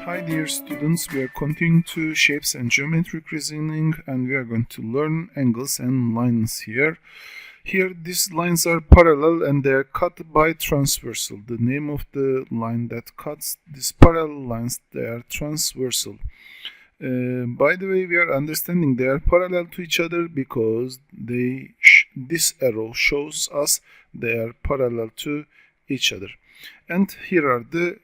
Hi dear students, we are continuing to shapes and geometric reasoning, and we are going to learn angles and lines here. Here these lines are parallel and they are cut by transversal. The name of the line that cuts these parallel lines, they are transversal. By the way, we are understanding they are parallel to each other because this arrow shows us they are parallel to each other. And here are the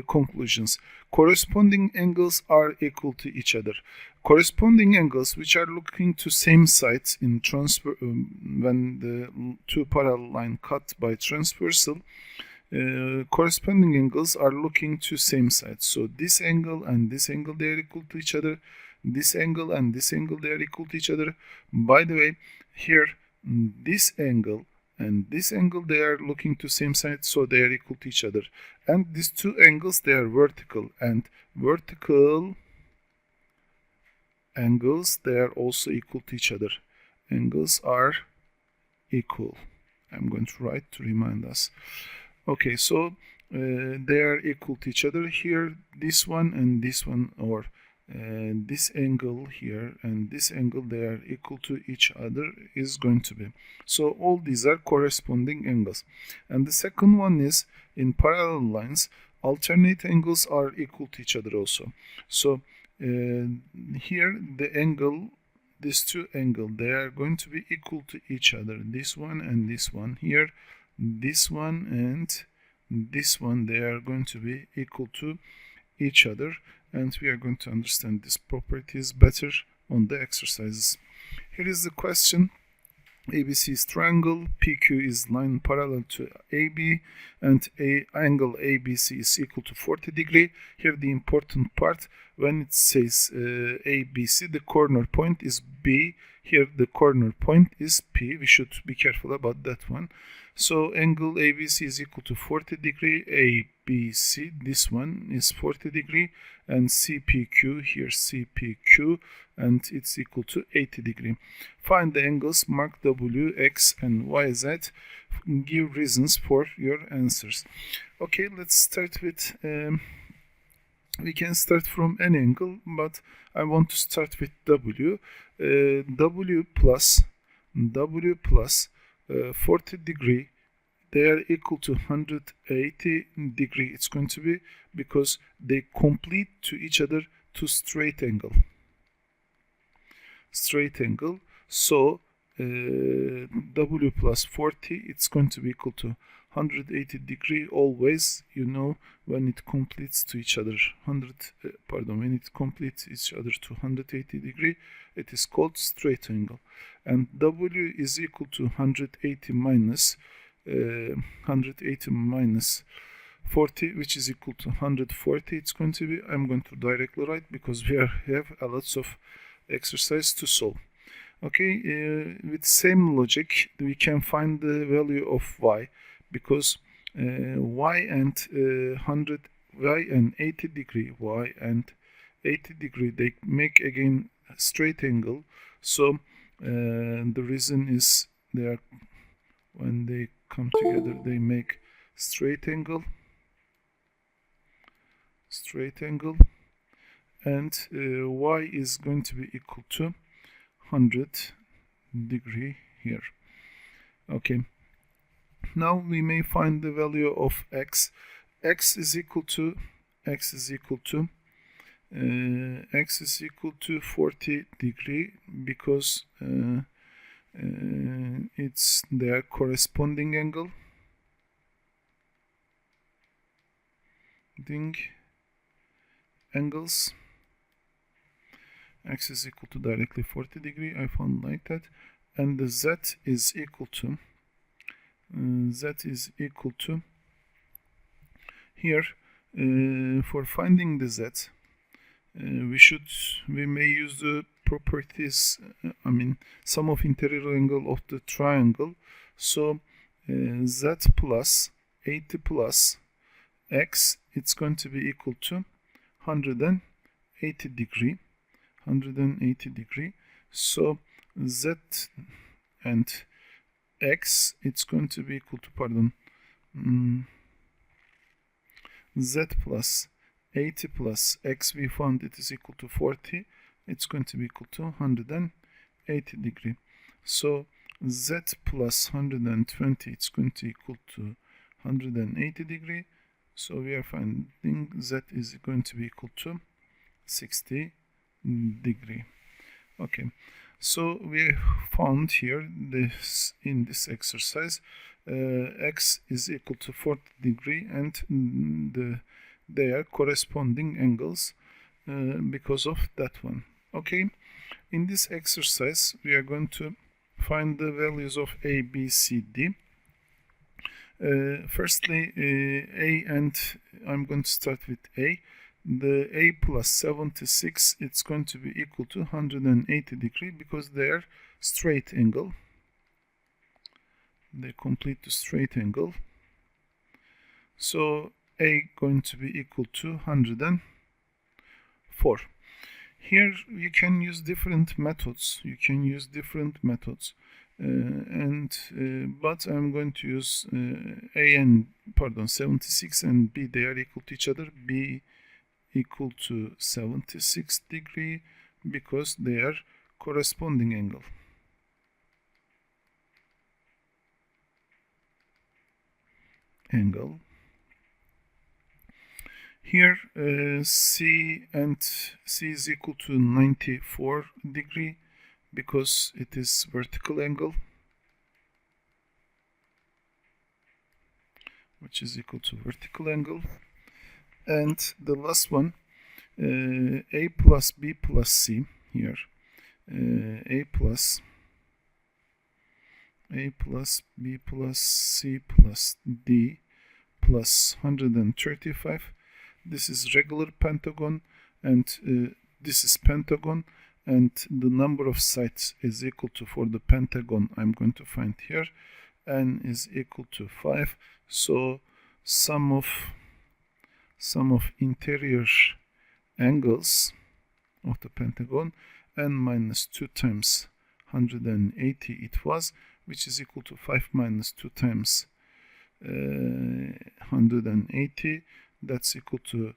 conclusions. Corresponding angles are equal to each other. Corresponding angles which are looking to same sides in when the two parallel lines cut by transversal, corresponding angles are looking to same sides. So this angle and this angle, they are equal to each other. This angle and this angle, they are equal to each other. By the way, here this angle and this angle, they are looking to same side, so they are equal to each other. And these two angles, they are vertical, and vertical angles, they are also equal to each other. Angles are equal. I'm going to write to remind us. Okay, so they are equal to each other. Here this one and this one, or this angle here and this angle, they are equal to each other is going to be. So all these are corresponding angles. And the second one is in parallel lines, alternate angles are equal to each other also. So here the angle, these two angles, they are going to be equal to each other. This one and this one. Here this one and this one, they are going to be equal to each other. And we are going to understand these properties better on the exercises. Here is the question. ABC is triangle, PQ is line parallel to AB, and angle ABC is equal to 40 degrees. Here the important part, when it says ABC, the corner point is B. Here the corner point is P. We should be careful about that one. So angle ABC is equal to 40 degrees. ABC, this one is 40 degrees, and CPQ, here CPQ, and it's equal to 80 degrees. Find the angles, mark W, X, and YZ. Give reasons for your answers. Okay, let's start with, we can start from any angle, but I want to start with W. W plus 40 degrees, they are equal to 180 degrees. It's going to be because they complete to each other to straight angle. Straight angle. So W plus 40, it's going to be equal to 180 degrees always, you know, when it completes to each other. When it completes each other to 180 degrees, it is called straight angle. And W is equal to 180 minus 40, which is equal to 140. It's going to be, I'm going to directly write because we have a lots of exercise to solve. Okay, with same logic, we can find the value of y, because y and 80 degree, y and 80 degree, they make again a straight angle. So the reason is they are, when they come together, they make straight angle, and y is going to be equal to 100 degree here. Okay, now we may find the value of x. X is equal to 40 degree, because it's their corresponding angle. Angles. X is equal to directly 40 degree. I found like that, and the Z is equal to here. For finding the Z, we may use the properties, sum of interior angle of the triangle. So Z plus 80 plus X, it's going to be equal to 180 degree. So Z and x, it's going to be equal to, z plus 80 plus x, we found it is equal to 40. It's going to be equal to 180 degree. So z plus 120, it's going to equal to 180 degree. So we are finding z is going to be equal to 60 degree. Okay, so we found here this in this exercise x is equal to 40 degree and they are corresponding angles because of that one. Okay, in this exercise we are going to find the values of a, b, c, d. Firstly, a, and I'm going to start with a. The a plus 76, it's going to be equal to 180 degree because they are straight angle. They complete the straight angle. So a going to be equal to 104. Here you can use different methods. But I'm going to use a and 76 and b, they are equal to each other. B equal to 76 degree because they are corresponding angle. Here C is equal to 94 degree because it is vertical angle, which is equal to vertical angle. And the last one, a plus b plus c here, a plus b plus c plus d plus 135. This is regular pentagon and this is pentagon, and the number of sides is equal to, for the pentagon I'm going to find here, n is equal to 5. So sum of interior angles of the pentagon, n minus 2 times 180 it was, which is equal to 5 minus 2 times 180, that's equal to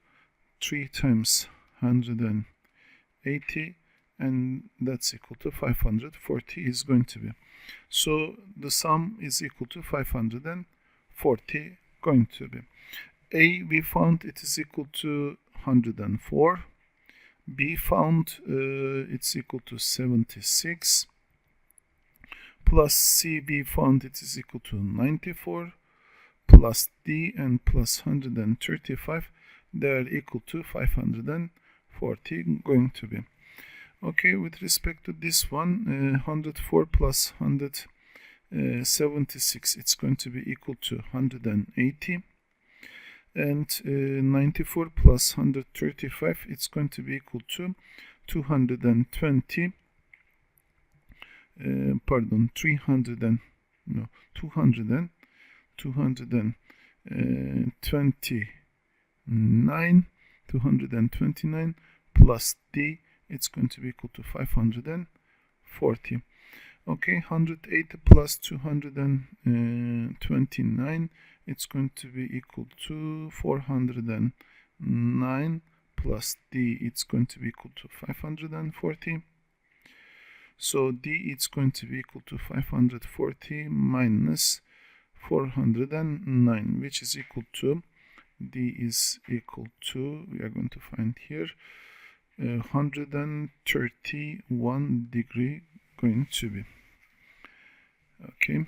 3 times 180, and that's equal to 540 is going to be. So the sum is equal to 540 going to be. A, we found it is equal to 104. B found it's equal to 76. Plus C, we found it is equal to 94. Plus D and plus 135, they are equal to 540 going to be. Okay, with respect to this one, 104 plus 176, it's going to be equal to 180. And 94 plus 135, it's going to be equal to 220. 229 plus D, it's going to be equal to 540. Okay, 108 plus 229, it's going to be equal to 409 plus D, it's going to be equal to 540. So D, it's going to be equal to 540 minus 409, which is equal to, D is equal to, we are going to find here, 131 degree going to be. Okay.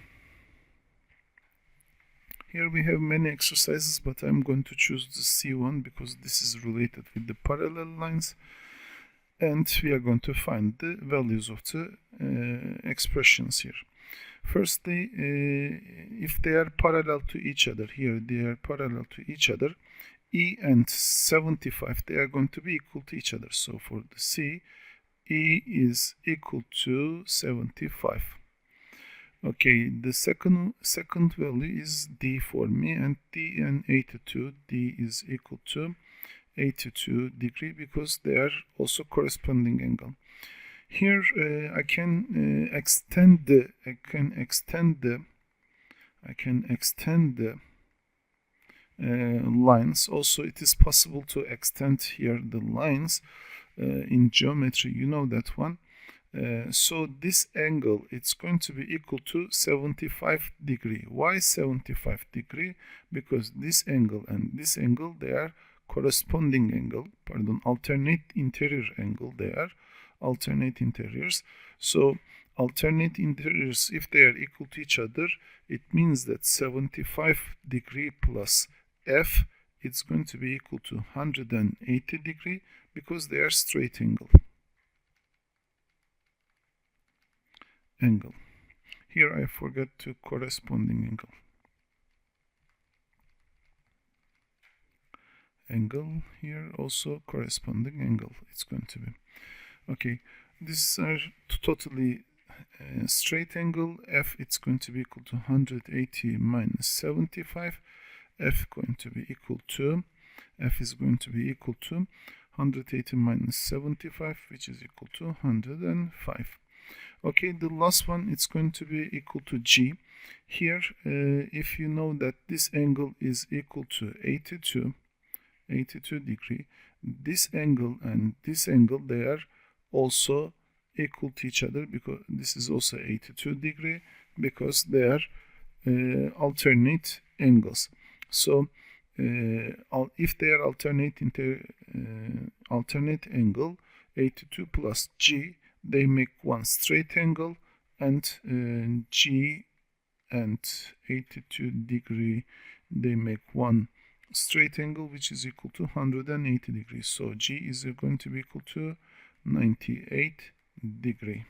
Here we have many exercises, but I'm going to choose the C1 because this is related with the parallel lines. And we are going to find the values of the expressions here. Firstly, if they are parallel to each other, here they are parallel to each other, E and 75, they are going to be equal to each other. So for the C, E is equal to 75. Okay, the second value is D for me, and D and 82, D is equal to 82 degree because they are also corresponding angle. Here I can extend the lines. Also, it is possible to extend here the lines in geometry. You know that one. So this angle, it's going to be equal to 75 degree. Why 75 degree? Because this angle and this angle, they are corresponding angle, alternate interior angle. They are alternate interiors. So alternate interiors, if they are equal to each other, it means that 75 degree plus f, it's going to be equal to 180 degree because they are straight angle. Here I forgot to corresponding angle. Here also corresponding angle it's going to be. Okay, these are totally straight angle. F, it's going to be equal to 180 minus 75. F going to be equal to, F is going to be equal to 180 minus 75, which is equal to 105. Okay, the last one, it's going to be equal to G. Here, if you know that this angle is equal to 82 degree, this angle and this angle, they are also equal to each other because this is also 82 degree because they are alternate angles. So if they are alternate angle, 82 plus G, they make one straight angle, and G and 82 degree, they make one straight angle, which is equal to 180 degrees. So G is going to be equal to 98 degree.